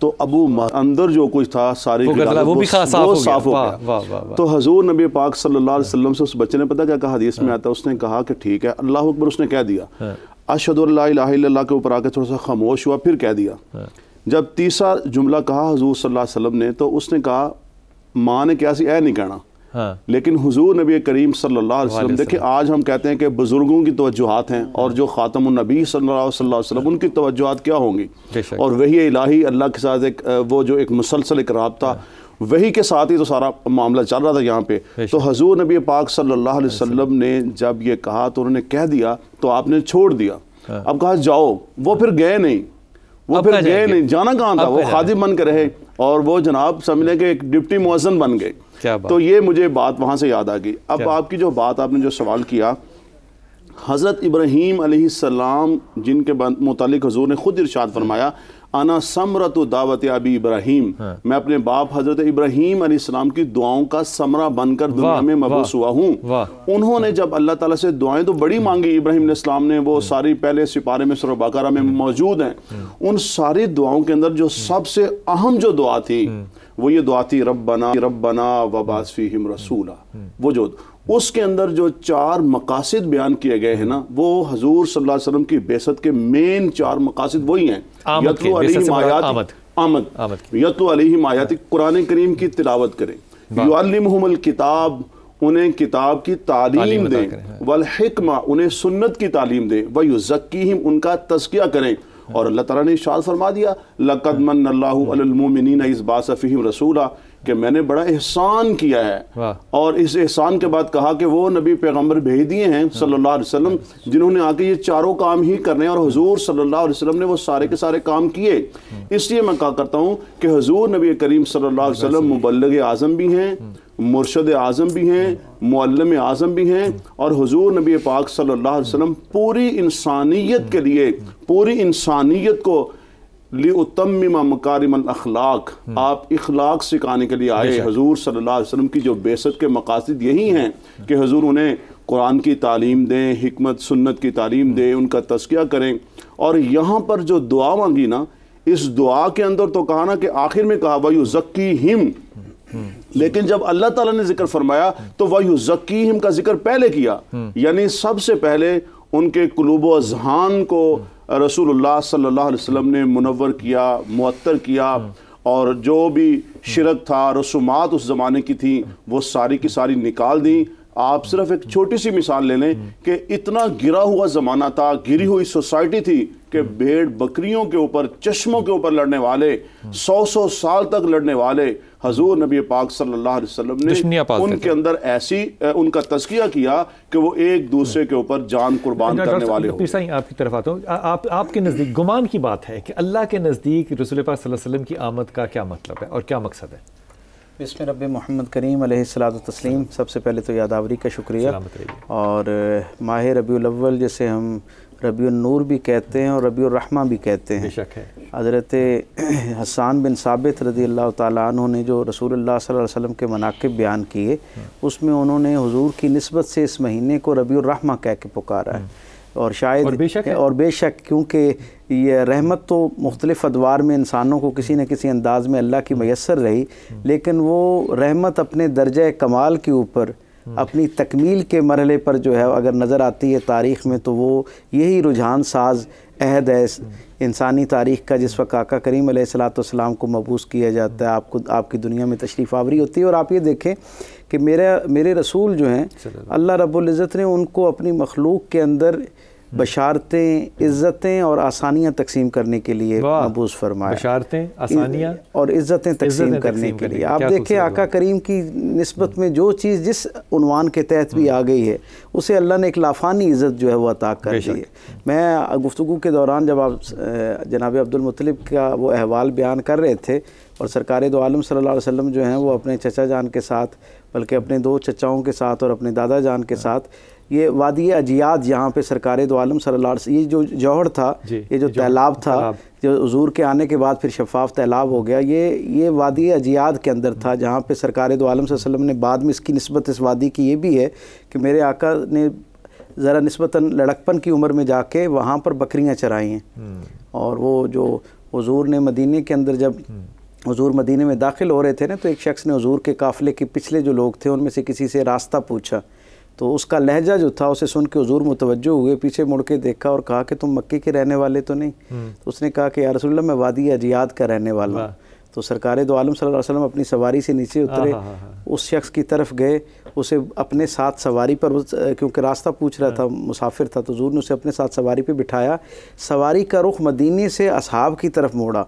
تو ابو اندر جو کچھ تھا ساری وہ صاف ہو گیا. تو حضور نبی پاک صلی اللہ علیہ وسلم سے اس بچے نے پتہ کیا کہا حدیث میں آتا ہے, اس نے کہا کہ ٹھیک ہے اللہ اکبر, اس نے کہہ دیا اشہد ان لا الہ الا اللہ کے اوپر آ کے تھوڑا سا خاموش ہوا, پھر کہہ دیا. جب تیسرا جملہ کہا حضور صلی اللہ علیہ وسلم نے تو اس نے کہا ماں نے کیا سی اے نہیں کہنا, لیکن حضور نبی کریم صلی اللہ علیہ وسلم دیکھیں آج ہم کہتے ہیں کہ بزرگوں کی توجہات ہیں اور جو خاتم النبی صلی اللہ علیہ وسلم ان کی توجہات کیا ہوں گی, اور وحی الہی اللہ کے ساتھ ایک وہ جو ایک مسلسل ایک رابطہ وہی کے ساتھ ہی تو سارا معاملہ چل رہا تھا یہاں پہ. تو حضور نبی پاک صلی اللہ علیہ وسلم نے جب یہ کہا تو انہوں نے کہہ دیا تو آپ نے چھوڑ دیا. اب کہا جاؤ, وہ پھر گئے نہیں, وہ پھر گئے نہیں, جانا کہاں تھا, وہ خادم بن کے رہے اور وہ جناب سمجھ لیں کہ ایک ڈپٹی مؤذن بن گئے. تو یہ مجھے بات وہاں سے یاد آ گئی. اب آپ کی جو بات آپ نے جو سوال کیا, حضرت ابراہیم علیہ السلام جن کے متعلق حضور نے خود ارشاد فرمایا انا ثمرۃ دعوت ابی ابراہیم, میں اپنے باپ حضرت ابراہیم علیہ السلام کی دعاؤں کا ثمرہ بن کر دنیا میں مبعوث ہوا ہوں. انہوں نے جب اللہ تعالیٰ سے دعائیں تو بڑی مانگی, ابراہیم علیہ السلام نے, وہ ساری پہلے سپارے میں سورہ بقرہ میں موجود ہیں. ان ساری دعاؤں کے اندر جو سب سے اہم جو دعا تھی وہ یہ دعا تھی ربنا وبعث فیہم رسولا. وہ جو اس کے اندر جو 4 مقاصد بیان کیے گئے ہیں نا, وہ حضور صلی اللہ علیہ وسلم کی بعثت کے مین 4 مقاصد وہی ہیں. یتلو علیہم آیات, یتلو علیہم آیات, قرآن کریم کی تلاوت کریں, یعلمہم الکتاب, انہیں کتاب کی تعلیم دیں, والحکمہ, انہیں سنت کی تعلیم دیں, ویزکیہم, ان کا تزکیہ کریں. اور اللہ تعالیٰ نے ارشاد فرما دیا لقد من اللہ علی المؤمنین اذ بعث فیہم رسولا, کہ میں نے بڑا احسان کیا ہے. اور اس احسان کے بعد کہا کہ وہ نبی پیغمبر بھیج دیے ہیں صلی اللہ علیہ وسلم جنہوں نے آ کے یہ 4 کام ہی کرنے ہیں, اور حضور صلی اللہ علیہ وسلم نے وہ سارے کے سارے کام کیے. اس لیے میں کہا کرتا ہوں کہ حضور نبی کریم صلی اللہ علیہ وسلم مبلغ اعظم بھی ہیں, مرشد اعظم بھی ہیں, معلم اعظم بھی ہیں, اور حضور نبی پاک صلی اللہ علیہ وسلم پوری انسانیت کے لیے, پوری انسانیت کو لِأُتَمِّمَ مَكَارِمَ الْأَخْلَاق, آپ اخلاق سکھانے کے لیے آئے. حضور صلی اللہ علیہ وسلم کی جو بعثت کے مقاصد یہی ہیں کہ حضور انہیں قرآن کی تعلیم دیں, حکمت سنت کی تعلیم دیں, ان کا تزکیہ کریں. اور یہاں پر جو دعا مانگی نا, اس دعا کے اندر تو کہا نا کہ آخر میں کہا وَيُزَكِّيهِمْ, لیکن جب اللہ تعالیٰ نے ذکر فرمایا تو وَيُزَكِّيهِمْ کا ذکر پہلے کیا, یعنی سب سے پہلے ان کے قلوب و اذہان کو رسول اللہ صلی اللہ علیہ وسلم نے منور کیا, معطر کیا, اور جو بھی شرک تھا, رسومات اس زمانے کی تھیں, وہ ساری کی ساری نکال دیں. آپ صرف ایک چھوٹی سی مثال لے لیں کہ اتنا گرا ہوا زمانہ تھا, گری ہوئی سوسائٹی تھی کہ بھیڑ بکریوں کے اوپر, چشموں کے اوپر لڑنے والے, 100 سال تک لڑنے والے, حضور نبی پاک صلی اللہ علیہ وسلم نے ان کے اندر ایسی ان کا تزکیہ کیا کہ وہ ایک دوسرے کے اوپر جان قربان کرنے والے ہوں. پیر صاحب آپ کی طرف آتا ہوں, آپ کے نزدیک گمان کی بات ہے کہ اللہ کے نزدیک رسول پاک صلی اللہ علیہ وسلم کی آمد کا کیا مطلب ہے اور کیا مقصد ہے؟ بسم رب محمد کریم علیہ الصلوۃ والتسلیم. سب سے پہلے تو یاداوری کا شکریہ. اور ماہ ربیع الاول جسے ہم ربیع النور بھی کہتے ہیں اور ربیع الرحمہ بھی کہتے ہیں, حضرت حسان بن ثابت رضی اللہ تعالیٰ عنہ نے جو رسول اللہ صلی اللہ علیہ وسلم کے مناقب بیان کیے, اس میں انہوں نے حضور کی نسبت سے اس مہینے کو ربیع الرحمہ کہہ کے پکارا ہے. اور شاید اور بے شک کیونکہ یہ رحمت تو مختلف ادوار میں انسانوں کو کسی نہ کسی انداز میں اللہ کی میسر رہی, لیکن وہ رحمت اپنے درجہ کمال کے اوپر, اپنی تکمیل کے مرحلے پر جو ہے اگر نظر آتی ہے تاریخ میں, تو وہ یہی رجحان ساز عہد ہے انسانی تاریخ کا, جس وقت آقا کریم علیہ الصلوۃ والسلام کو مبعوث کیا جاتا ہے, آپ کی دنیا میں تشریف آوری ہوتی ہے. اور آپ یہ دیکھیں کہ میرے رسول جو ہیں, اللہ رب العزت نے ان کو اپنی مخلوق کے اندر بشارتیں, عزتیں اور آسانیاں تقسیم کرنے کے لیے مبعوث فرمایا. بشارتیں, آسانیاں اور عزتیں تقسیم کرنے کے لیے. آپ دیکھیں آقا کریم کی نسبت میں جو چیز جس عنوان کے تحت بھی آ گئی ہے, اسے اللہ نے ایک لافانی عزت جو ہے وہ عطا کر دی ہے. میں گفتگو کے دوران جب آپ جناب عبد المطلب کا وہ احوال بیان کر رہے تھے, اور سرکار دو عالم صلی اللہ علیہ وسلم جو ہیں وہ اپنے چچا جان کے ساتھ, بلکہ اپنے 2 چچاؤں کے ساتھ اور اپنے دادا جان کے ساتھ, یہ وادی اجیاد یہاں پہ سرکار دو عالم صلی اللہ علیہ وسلم, یہ جو جوہر تھا, یہ جو تیلاب تھا, جو حضور کے آنے کے بعد پھر شفاف تیلاب ہو گیا, یہ وادی اجیاد کے اندر تھا, جہاں پہ سرکار دو عالم صلی اللہ علیہ وسلم نے بعد میں اس کی نسبت اس وادی کی یہ بھی ہے کہ میرے آقا نے ذرا نسبتاً لڑکپن کی عمر میں جا کے وہاں پر بکریاں چرائی ہیں, اور وہ جو حضور نے مدینے کے اندر جب حضور مدینے میں داخل ہو رہے تھے نا، تو ایک شخص نے حضور کے قافلے کے پچھلے جو لوگ تھے ان میں سے کسی سے راستہ پوچھا، تو اس کا لہجہ جو تھا اسے سن کے حضور متوجہ ہوئے، پیچھے مڑ کے دیکھا اور کہا کہ تم مکے کے رہنے والے تو نہیں؟ تو اس نے کہا کہ یا رسول اللہ میں وادی اجیاد کا رہنے والا ہوں۔ تو سرکار دو عالم صلی اللہ علیہ وسلم اپنی سواری سے نیچے اترے، اس شخص کی طرف گئے، اسے اپنے ساتھ سواری پر، کیونکہ راستہ پوچھ رہا تھا، مسافر تھا، تو حضور نے اسے اپنے ساتھ سواری پہ بٹھایا، سواری کا رخ مدینے سے اصحاب کی طرف موڑا،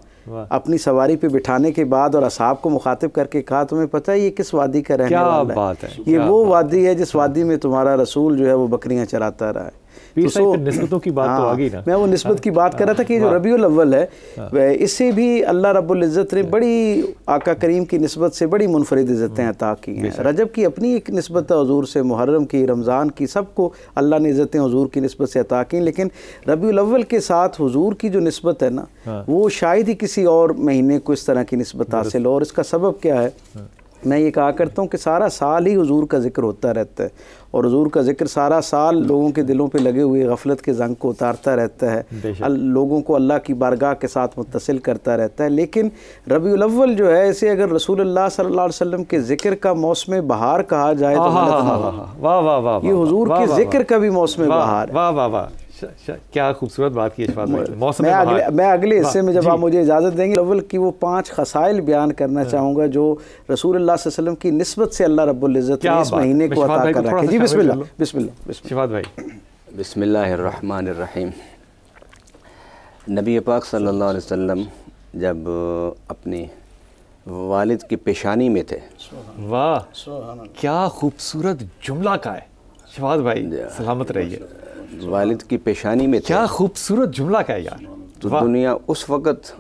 اپنی سواری پہ بٹھانے کے بعد اور اصحاب کو مخاطب کر کے کہا تمہیں پتہ ہے یہ کس وادی کا رہنے والا ہے؟ یہ وہ وادی ہے جس وادی میں تمہارا رسول جو ہے وہ بکریاں چراتا رہا ہے۔ نسبتوں کی بات تو آگئی نا، میں وہ نسبت کی بات کر رہا تھا کہ جو ربیع الاول ہے اس سے بھی اللہ رب العزت نے بڑی آقا کریم کی نسبت سے بڑی منفرد عزتیں عطا کی ہیں۔ رجب کی اپنی ایک نسبت ہے حضور سے، محرم کی، رمضان کی، سب کو اللہ نے عزتیں حضور کی نسبت سے عطا کی، لیکن ربیع الاول کے ساتھ حضور کی جو نسبت ہے نا وہ شاید ہی کسی اور مہینے کو اس طرح کی نسبت حاصل ہو۔ اور اس کا سبب کیا ہے؟ میں یہ کہا کرتا ہوں کہ سارا سال ہی حضور کا ذکر ہوتا رہتا ہے، اور حضور کا ذکر سارا سال لوگوں کے دلوں پہ لگے ہوئے غفلت کے زنگ کو اتارتا رہتا ہے، لوگوں کو اللہ کی بارگاہ کے ساتھ متصل کرتا رہتا ہے۔ لیکن ربیع الاول جو ہے اسے اگر رسول اللہ صلی اللہ علیہ وسلم کے ذکر کا موسم بہار کہا جائے تو یہ حضور کے ذکر کا بھی موسم بہار ہے۔ کیا خوبصورت بات کی اشفاق بھائی۔ میں اگلے حصے میں جب آپ مجھے اجازت دیں گے اول کی وہ 5 خصائل بیان کرنا چاہوں گا جو رسول اللہ صلی اللہ علیہ وسلم کی نسبت سے اللہ رب العزت نے اس مہینے کو عطا کر رکھے۔ جی بسم اللہ بسم اللہ شفاعت بھائی۔ بسم اللہ الرحمن الرحیم۔ نبی پاک صلی اللہ علیہ وسلم جب اپنی والد کی پیشانی میں تھے، واہ کیا خوبصورت جملہ کا ہے شفاعت بھائی، سلامت رہیے۔ والد کی پیشانی میں تھے، کیا خوبصورت جملہ کا ہے یار۔ تو دنیا اس وقت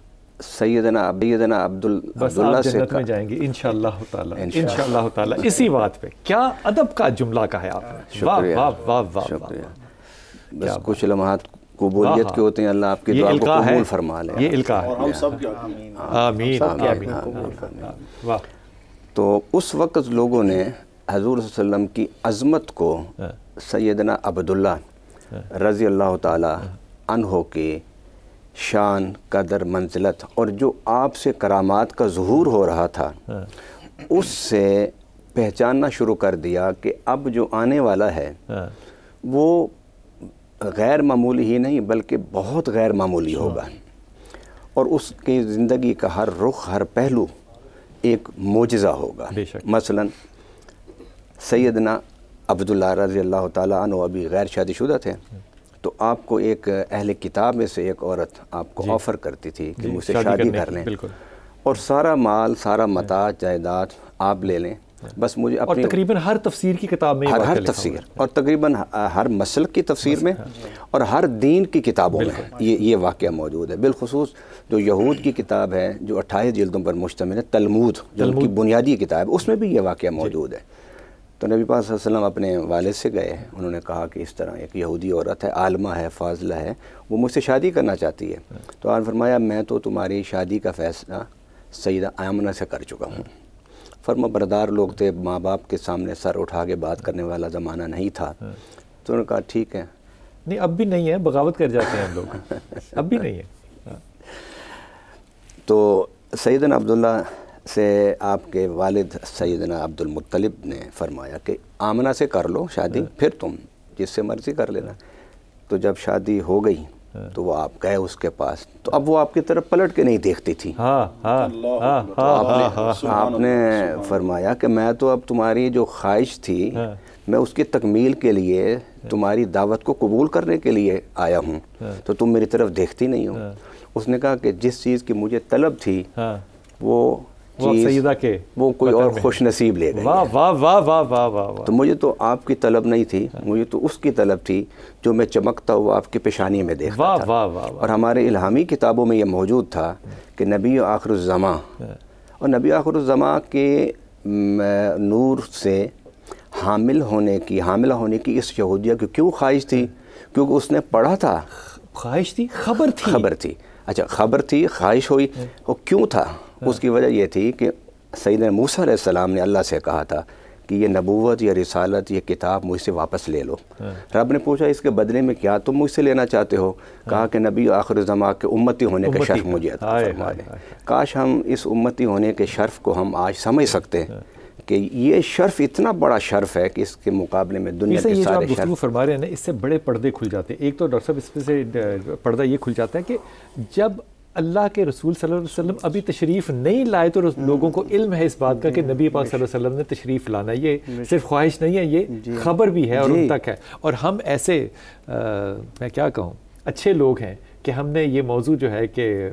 سیدنا عبداللہ سے جنت میں جائیں گے انشاءاللہ تعالی، انشاءاللہ تعالی۔ اسی بات پہ کیا ادب کا جملہ کا ہے آپ نے، واہ واہ واہ واہ۔ شکریہ۔ بس کچھ لمحات قبولیت کے ہوتے ہیں، اللہ آپ کی دعا کو قبول فرما لے۔ یہ القاء ہے، اور ہم سب کے آمین آمین۔ واہ۔ تو اس وقت لوگوں نے حضور صلی اللہ علیہ وسلم کی عظمت کو سیدنا عبداللہ رضی اللہ تعالی عنہ کے شان، قدر، منزلت اور جو آپ سے کرامات کا ظہور ہو رہا تھا اس سے پہچاننا شروع کر دیا کہ اب جو آنے والا ہے وہ غیر معمولی ہی نہیں بلکہ بہت غیر معمولی ہوگا، اور اس کی زندگی کا ہر رخ، ہر پہلو ایک معجزہ ہوگا۔ مثلا سیدنا عبداللہ رضی اللہ تعالیٰ عنہ ابھی غیر شادی شدہ تھے، تو آپ کو ایک اہل کتاب میں سے ایک عورت آپ کو آفر کرتی تھی کہ مجھ سے شادی کر لیں، اور سارا مال، سارا متاع، جائیداد آپ لے لیں، بس مجھے اپنی، اور تقریباً ہر تفسیر کی کتاب میں ہر تفسیر، اور تقریباً ہر مسلک کی تفسیر میں اور ہر دین کی کتابوں میں یہ واقعہ موجود ہے۔ بالخصوص جو یہود کی کتاب ہے جو 28 جلدوں پر مشتمل ہے، تلمود جو ان کی بنیادی کتاب ہے، اس میں بھی یہ واقعہ موجود ہے۔ تو نبی پاک صلی اللہ علیہ وسلم اپنے والد سے گئے، انہوں نے کہا کہ اس طرح ایک یہودی عورت ہے، عالمہ ہے، فاضلہ ہے، وہ مجھ سے شادی کرنا چاہتی ہے۔ تو آپ نے فرمایا میں تو تمہاری شادی کا فیصلہ سیدہ آمنہ سے کر چکا ہوں۔ فرما بردار لوگ تھے، ماں باپ کے سامنے سر اٹھا کے بات کرنے والا زمانہ نہیں تھا، تو انہوں نے کہا ٹھیک ہے۔ نہیں اب بھی نہیں ہے، بغاوت کر جاتے ہیں ہم لوگ، اب بھی نہیں ہے۔ تو سیدنا عبداللہ سے آپ کے والد سیدنا عبد المطلب نے فرمایا کہ آمنہ سے کر لو شادی، پھر تم جس سے مرضی کر لینا۔ تو جب شادی ہو گئی تو وہ آپ گئے اس کے پاس، تو اب وہ آپ کی طرف پلٹ کے نہیں دیکھتی تھی۔ آپ نے فرمایا کہ میں تو اب تمہاری جو خواہش تھی میں اس کی تکمیل کے لیے تمہاری دعوت کو قبول کرنے کے لیے آیا ہوں، تو تم میری طرف دیکھتی نہیں ہو۔ اس نے کہا کہ جس چیز کی مجھے طلب تھی وہ سیدہ کے وہ کوئی اور خوش نصیب لے گئی۔ واہ واہ واہ واہ واہ واہ۔ تو مجھے تو آپ کی طلب نہیں تھی، مجھے تو اس کی طلب تھی جو میں چمکتا ہوا آپ کی پیشانی میں دیکھتا تھا۔ اور ہمارے الہامی کتابوں میں یہ موجود تھا کہ نبی آخر الزماں، اور نبی آخر الزماں کے نور سے حاملہ ہونے کی اس یہودیہ کی کیوں خواہش تھی؟ کیونکہ اس نے پڑھا تھا، خواہش تھی، خبر تھی۔ اچھا خبر تھی، خواہش ہوئی، اور کیوں تھا؟ اس کی وجہ یہ تھی کہ سیدنا موسیٰ علیہ السلام نے اللہ سے کہا تھا کہ کہ یہ نبوت یا رسالت یہ کتاب مجھ سے واپس لے لو۔ رب نے پوچھا اس کے بدلے میں کیا تم مجھ سے لینا چاہتے ہو؟ کہا کہ نبی آخر زمان کے امتی ہونے کا شرف مجھے عطا فرما دیں۔ کاش ہم اس امتی ہونے کے شرف کو ہم آج سمجھ سکتے ہیں کہ یہ شرف اتنا بڑا شرف ہے کہ اس کے مقابلے میں دنیا کے سارے شرف۔ گفتگو فرما رہے ہیں نا، اس سے بڑے پردے کھل جاتے ہیں۔ ایک تو ڈاکٹر صاحب اس میں سے پردہ یہ کھل جاتا ہے کہ جب اللہ کے رسول صلی اللہ علیہ وسلم ابھی تشریف نہیں لائے تو لوگوں کو علم ہے اس بات کا کہ نبی پاک صلی اللہ علیہ وسلم نے تشریف لانا، یہ صرف خواہش نہیں ہے، یہ خبر بھی ہے اور ان تک ہے۔ اور ہم ایسے میں کیا کہوں اچھے لوگ ہیں کہ ہم نے یہ موضوع جو ہے کہ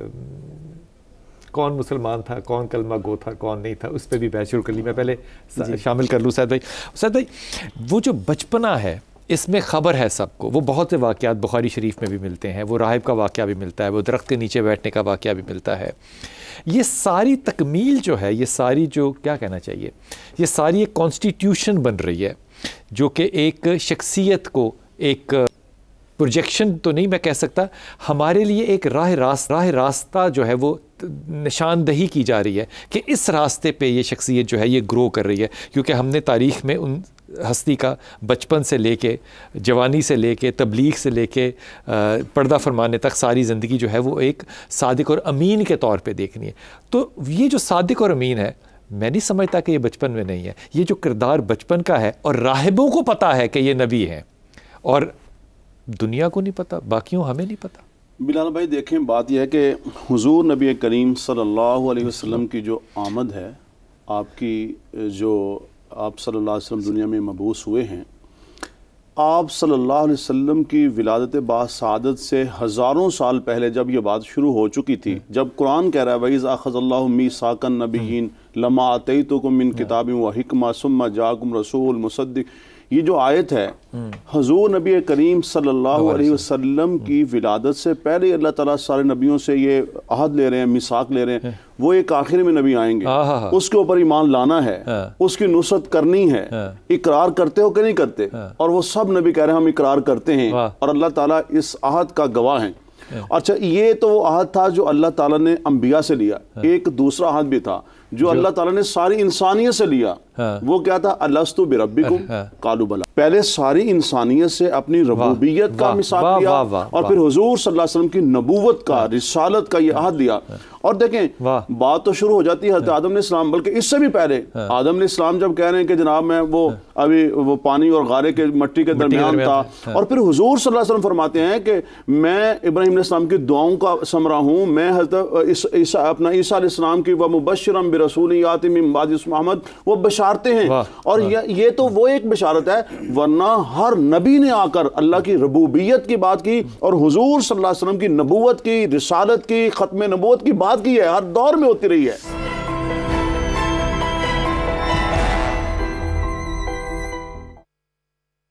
کون مسلمان تھا، کون کلمہ گو تھا، کون نہیں تھا، اس پہ بھی بحث شروع کر لی۔ میں پہلے شامل کر لوں سعد بھائی، وہ جو بچپنا ہے اس میں خبر ہے سب کو، وہ بہت سے واقعات بخاری شریف میں بھی ملتے ہیں، وہ راہب کا واقعہ بھی ملتا ہے، وہ درخت کے نیچے بیٹھنے کا واقعہ بھی ملتا ہے۔ یہ ساری تکمیل جو ہے، یہ ساری جو کیا کہنا چاہیے، یہ ساری ایک کانسٹیٹیوشن بن رہی ہے جو کہ ایک شخصیت کو ایک پروجیکشن تو نہیں میں کہہ سکتا، ہمارے لیے ایک راہ راستہ جو ہے وہ نشاندہی کی جا رہی ہے کہ اس راستے پہ یہ شخصیت جو ہے یہ گرو کر رہی ہے، کیونکہ ہم نے تاریخ میں ان ہستی کا بچپن سے لے کے جوانی سے لے کے تبلیغ سے لے کے پردہ فرمانے تک ساری زندگی جو ہے وہ ایک صادق اور امین کے طور پہ دیکھنی ہے۔ تو یہ جو صادق اور امین ہے، میں نہیں سمجھتا کہ یہ بچپن میں نہیں ہے، یہ جو کردار بچپن کا ہے اور راہبوں کو پتہ ہے کہ یہ نبی ہیں اور دنیا کو نہیں پتہ، باقیوں ہمیں نہیں پتہ۔ بلال بھائی دیکھیں، بات یہ ہے کہ حضور نبی کریم صلی اللہ علیہ وسلم کی جو آمد ہے، آپ کی جو آپ صلی اللہ علیہ وسلم دنیا میں مبعوث ہوئے ہیں، آپ صلی اللہ علیہ وسلم کی ولادت باسعادت سے ہزاروں سال پہلے جب یہ بات شروع ہو چکی تھی، جب قرآن کہہ رہا ہے وَإِذْ أَخَذَ اللَّهُ مِيثَاقَ النَّبِيِّينَ لَمَا آتَيْتُكُم مِّن كِتَابٍ وَحِكْمَةٍ ثُمَّ جَاءَكُمْ رَسُولٌ مُصَدِّقٌ، یہ جو آیت ہے حضور نبی کریم صلی اللہ علیہ وسلم کی ولادت سے پہلے اللہ تعالیٰ سارے نبیوں سے یہ عہد لے رہے ہیں، میثاق لے رہے ہیں، وہ ایک آخر میں نبی آئیں گے، اس کے اوپر ایمان لانا ہے، اس کی نصرت کرنی ہے۔ اقرار کرتے ہو کہ نہیں کرتے؟ اور وہ سب نبی کہہ رہے ہیں ہم اقرار کرتے ہیں، اور اللہ تعالیٰ اس عہد کا گواہ ہیں۔ اچھا، یہ تو وہ عہد تھا جو اللہ تعالیٰ نے انبیاء سے لیا۔ ایک دوسرا عہد بھی تھا جو اللہ تعالیٰ نے ساری انسانیت سے لیا، وہ کیا تھا؟ الستو بربکم قالوا بلی۔ پہلے ساری انسانیت سے اپنی ربوبیت کا میثاق لیا، اور پھر حضور صلی اللہ علیہ وسلم کی نبوت کا، رسالت کا یہ عہد لیا۔ اور دیکھیں بات تو شروع ہو جاتی ہے حضرت آدم علیہ السلام، بلکہ اس سے بھی پہلے آدم علیہ السلام جب کہہ رہے ہیں کہ جناب میں وہ پانی اور غارے کے مٹی کے درمیان تھا، اور پھر حضور صلی اللہ علیہ وسلم فرماتے ہیں کہ میں ابراہیم علیہ السلام کی دعاؤں کا ثمرہ ہوں، میں حضرت اپنا عیسیٰ علیہ السلام کی وَمُبَشِّرًا بِرَسُولٍ یَأْتِی مِن بَعْدِی اسْمُهُ احمد، وہ بشارتیں ہیں۔ اور یہ تو وہ ایک بشارت ہے، ورنہ ہر نبی نے آ کر اللہ کی ربوبیت کی بات کی اور حضور صلی اللہ علیہ وسلم کی نبوت کی، رسالت کی، ختم نبوت کی بات کی ہے، ہر دور میں ہوتی رہی ہے۔